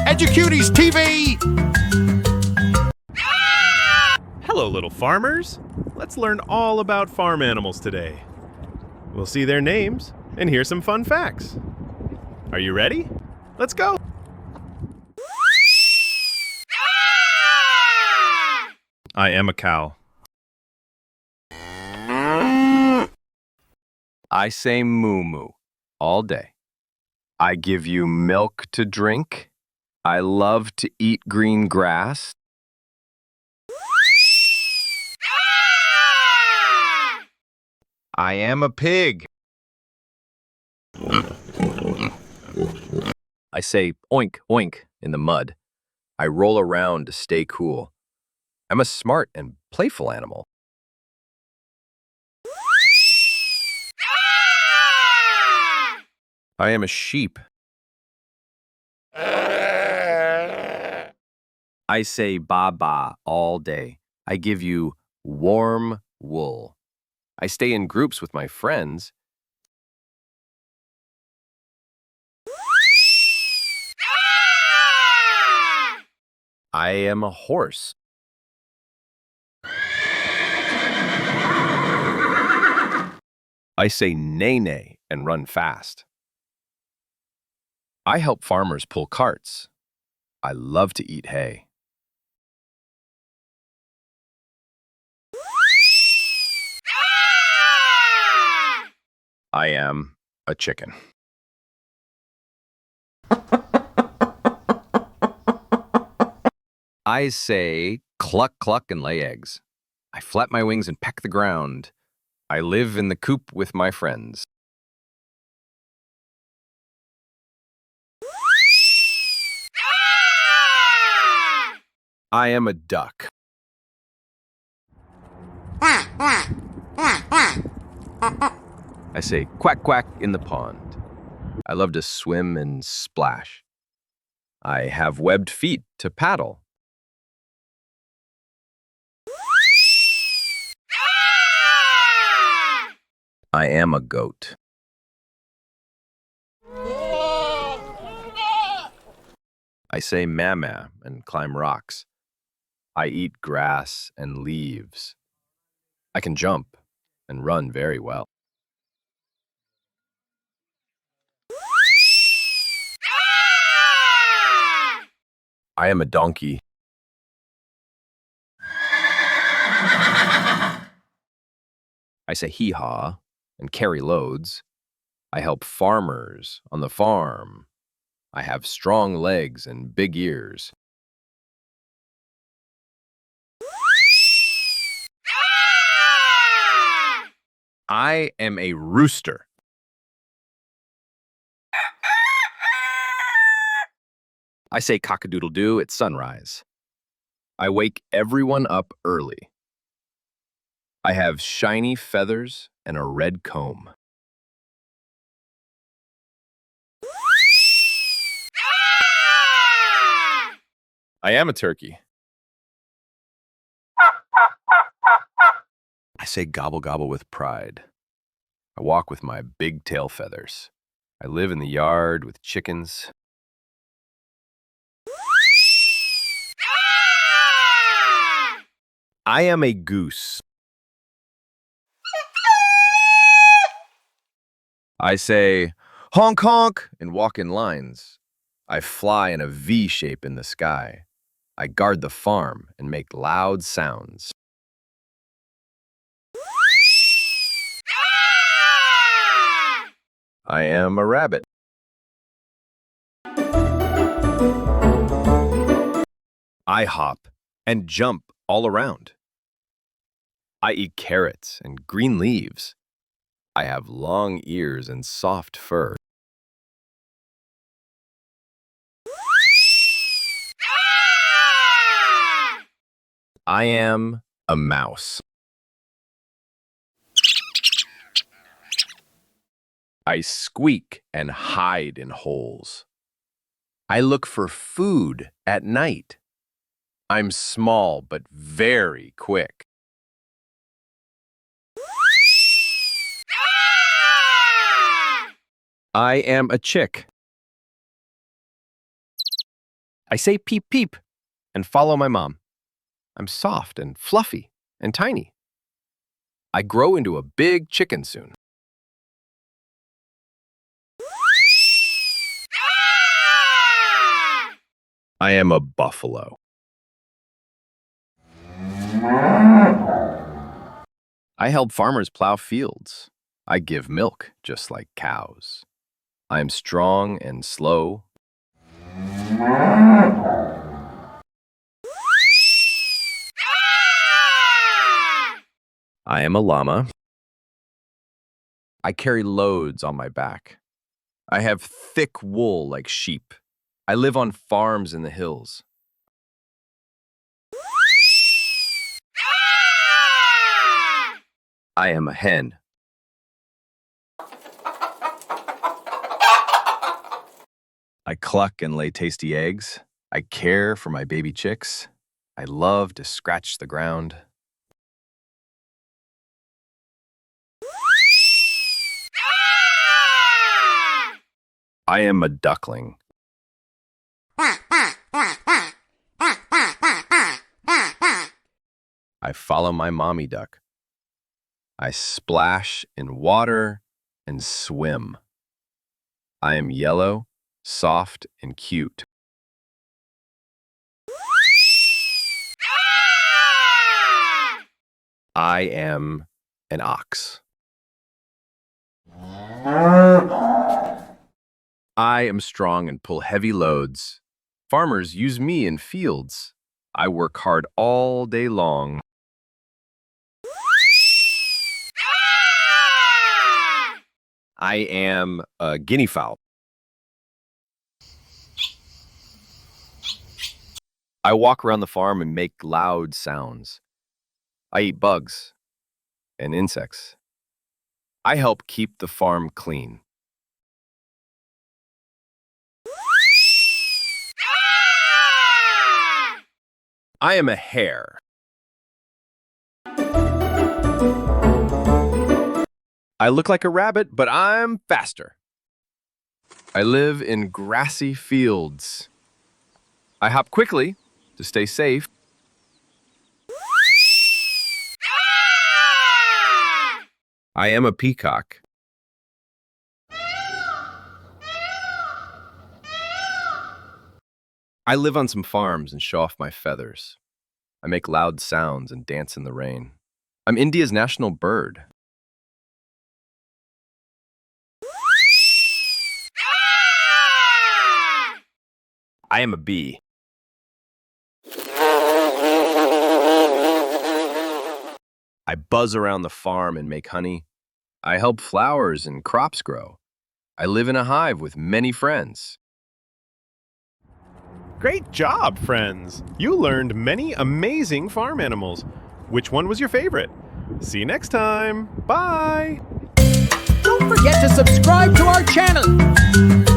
Educuties TV! Hello, little farmers. Let's learn all about farm animals today. We'll see their names and hear some fun facts. Are you ready? Let's go! I am a cow. I say moo-moo all day. I give you milk to drink. I love to eat green grass. I am a pig. I say oink, oink in the mud. I roll around to stay cool. I'm a smart and playful animal. I am a sheep. I say ba-ba all day. I give you warm wool. I stay in groups with my friends. I am a horse. I say neigh-neigh and run fast. I help farmers pull carts. I love to eat hay. I am a chicken. I say cluck, cluck, and lay eggs. I flap my wings and peck the ground. I live in the coop with my friends. I am a duck. I say quack, quack in the pond. I love to swim and splash. I have webbed feet to paddle. I am a goat. I say mama and climb rocks. I eat grass and leaves. I can jump and run very well. I am a donkey. I say hee-haw and carry loads. I help farmers on the farm. I have strong legs and big ears. I am a rooster. I say cock-a-doodle-doo at sunrise. I wake everyone up early. I have shiny feathers and a red comb. I am a turkey. I say gobble gobble with pride. I walk with my big tail feathers. I live in the yard with chickens. I am a goose. I say honk honk and walk in lines. I fly in a V shape in the sky. I guard the farm and make loud sounds. I am a rabbit. I hop and jump all around. I eat carrots and green leaves. I have long ears and soft fur. I am a mouse. I squeak and hide in holes. I look for food at night. I'm small but very quick. I am a chick. I say peep peep and follow my mom. I'm soft and fluffy and tiny. I grow into a big chicken soon. I am a buffalo. I help farmers plow fields. I give milk just like cows. I am strong and slow. I am a llama. I carry loads on my back. I have thick wool like sheep. I live on farms in the hills. I am a hen. I cluck and lay tasty eggs. I care for my baby chicks. I love to scratch the ground. I am a duckling. I follow my mommy duck. I splash in water and swim. I am yellow, soft, and cute. I am an ox. I am strong and pull heavy loads. Farmers use me in fields. I work hard all day long. I am a guinea fowl. I walk around the farm and make loud sounds. I eat bugs and insects. I help keep the farm clean. I am a hare. I look like a rabbit, but I'm faster. I live in grassy fields. I hop quickly to stay safe. I am a peacock. I live on some farms and show off my feathers. I make loud sounds and dance in the rain. I'm India's national bird. I am a bee. I buzz around the farm and make honey. I help flowers and crops grow. I live in a hive with many friends. Great job, friends! You learned many amazing farm animals. Which one was your favorite? See you next time. Bye! Don't forget to subscribe to our channel.